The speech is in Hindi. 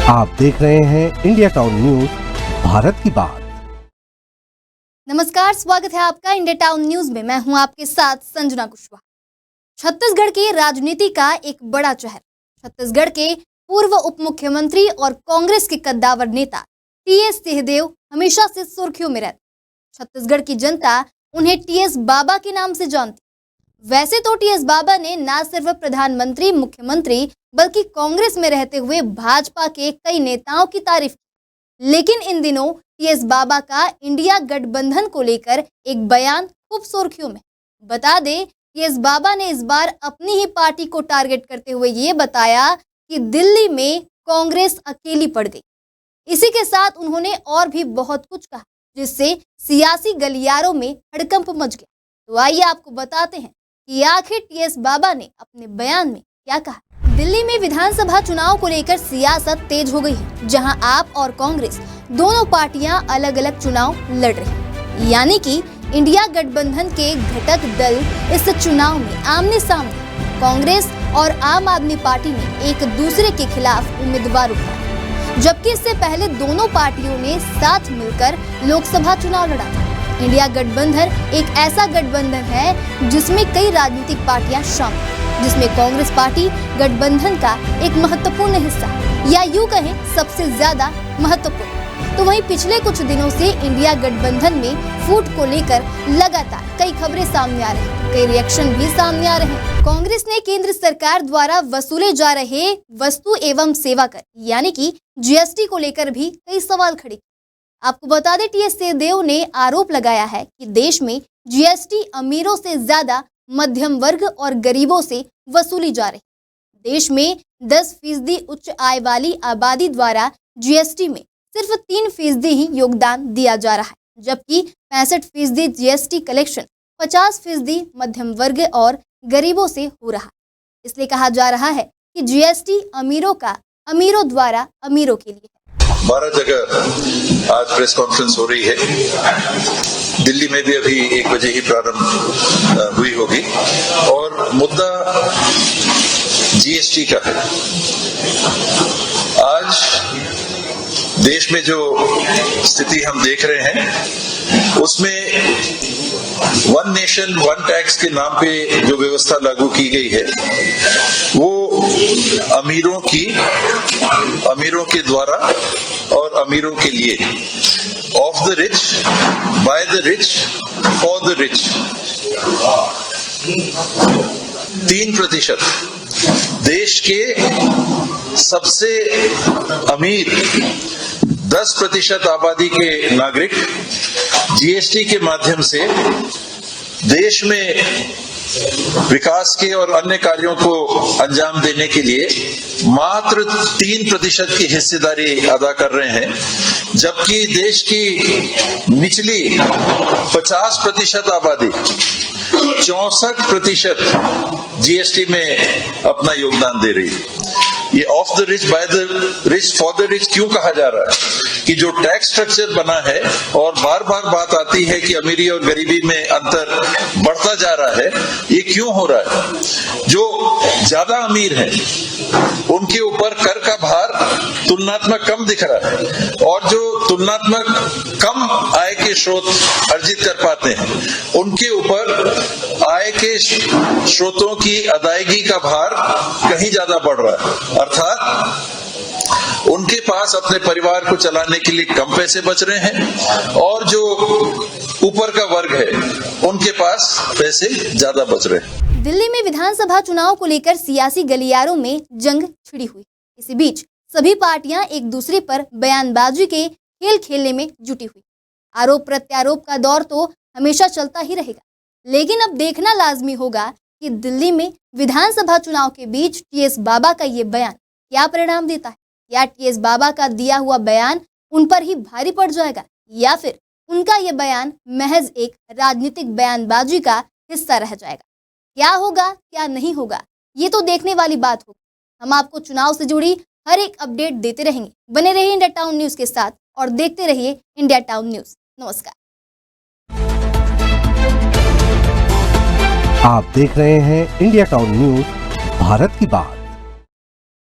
आप देख रहे हैं इंडिया टाउन न्यूज, भारत की बात। नमस्कार, स्वागत है आपका इंडिया टाउन न्यूज में। मैं हूं आपके साथ संजना कुशवाहा। छत्तीसगढ़ की राजनीति का एक बड़ा चेहरा, छत्तीसगढ़ के पूर्व उप मुख्यमंत्री और कांग्रेस के कद्दावर नेता टीएस सिंहदेव हमेशा से सुर्खियों में रहते। छत्तीसगढ़ की जनता उन्हें टीएस बाबा के नाम से जानती। वैसे तो टीएस बाबा ने न सिर्फ प्रधानमंत्री मुख्यमंत्री बल्कि कांग्रेस में रहते हुए भाजपा के कई नेताओं की तारीफ की, लेकिन इन दिनों टीएस बाबा का इंडिया गठबंधन को लेकर एक बयान खूब सुर्खियों में। बता दें, टीएस बाबा ने इस बार अपनी ही पार्टी को टारगेट करते हुए ये बताया कि दिल्ली में कांग्रेस अकेली पड़ गई। इसी के साथ उन्होंने और भी बहुत कुछ कहा, जिससे सियासी गलियारों में हड़कंप मच गया। तो आइए आपको बताते हैं कि आखिर टीएस बाबा ने अपने बयान में क्या कहा। दिल्ली में विधानसभा चुनाव को लेकर सियासत तेज हो गई है, जहां आप और कांग्रेस दोनों पार्टियां अलग अलग चुनाव लड़ रही हैं। यानी कि इंडिया गठबंधन के घटक दल इस चुनाव में आमने सामने कांग्रेस और आम आदमी पार्टी ने एक दूसरे के खिलाफ उम्मीदवार उठाया, जबकि इससे पहले दोनों पार्टियों ने साथ मिलकर लोकसभा चुनाव लड़ा था। इंडिया गठबंधन एक ऐसा गठबंधन है जिसमें कई राजनीतिक पार्टियां शामिल हैं, जिसमें कांग्रेस पार्टी गठबंधन का एक महत्वपूर्ण हिस्सा या यूं कहें सबसे ज्यादा महत्वपूर्ण। तो वहीं पिछले कुछ दिनों से इंडिया गठबंधन में फूट को लेकर लगातार कई खबरें सामने आ रही हैं, कई रिएक्शन भी सामने आ रहे हैं। कांग्रेस ने केंद्र सरकार द्वारा वसूले जा रहे वस्तु एवं सेवा कर यानी कि जीएसटी को लेकर भी कई सवाल खड़े। आपको बता दें, टीएस सिंहदेव ने आरोप लगाया है कि देश में जीएसटी अमीरों से ज्यादा मध्यम वर्ग और गरीबों से वसूली जा रही। देश में 10% उच्च आय वाली आबादी द्वारा जीएसटी में सिर्फ 3% ही योगदान दिया जा रहा है, जबकि 65% जीएसटी कलेक्शन 50% मध्यम वर्ग और गरीबों से हो रहा है। इसलिए कहा जा रहा है कि जीएसटी अमीरों द्वारा अमीरों के लिए। 12 जगह आज प्रेस कॉन्फ्रेंस हो रही है। दिल्ली में भी अभी 1 बजे ही प्रारंभ हुई होगी और मुद्दा जीएसटी का है। आज देश में जो स्थिति हम देख रहे हैं उसमें वन नेशन वन टैक्स के नाम पे जो व्यवस्था लागू की गई है वो अमीरों के द्वारा और अमीरों के लिए, of the rich, by the rich, for the rich. 3% देश के सबसे अमीर 10% आबादी के नागरिक जीएसटी के माध्यम से देश में विकास के और अन्य कार्यों को अंजाम देने के लिए मात्र 3% की हिस्सेदारी अदा कर रहे हैं, जबकि देश की निचली 50% आबादी 64% जीएसटी में अपना योगदान दे रही है। ये of the rich by the rich for the rich क्यों कहा जा रहा है? कि जो टैक्स स्ट्रक्चर बना है और बार बार बात आती है कि अमीरी और गरीबी में अंतर बढ़ता जा रहा है, ये क्यों हो रहा है? जो ज्यादा अमीर हैं उनके ऊपर कर का भार तुलनात्मक कम दिख रहा है और जो तुलनात्मक कम आय के स्रोत अर्जित कर पाते हैं उनके ऊपर आय के स्रोतों की अदायगी का भार कहीं ज्यादा बढ़ रहा है। अर्थात उनके पास अपने परिवार को चलाने के लिए कम पैसे बच रहे हैं और जो ऊपर का वर्ग है उनके पास पैसे ज्यादा बच रहे हैं। दिल्ली में विधानसभा चुनाव को लेकर सियासी गलियारों में जंग छिड़ी हुई। इसी बीच सभी पार्टियां एक दूसरे पर बयानबाजी के खेल खेलने में जुटी हुई। आरोप प्रत्यारोप का दौर तो हमेशा चलता ही रहेगा, लेकिन अब देखना लाजमी होगा कि दिल्ली में विधानसभा चुनाव के बीच टीएस बाबा का ये बयान क्या परिणाम देता है। या टीएस बाबा का दिया हुआ बयान उन पर ही भारी पड़ जाएगा, या फिर उनका ये बयान महज एक राजनीतिक बयानबाजी का हिस्सा रह जाएगा। क्या होगा क्या नहीं होगा, ये तो देखने वाली बात होगी। हम आपको चुनाव से जुड़ी हर एक अपडेट देते रहेंगे। बने रहिए इंडिया टाउन न्यूज के साथ और देखते रहिए इंडिया टाउन न्यूज। नमस्कार। आप देख रहे हैं इंडिया टाउन न्यूज, भारत की बात।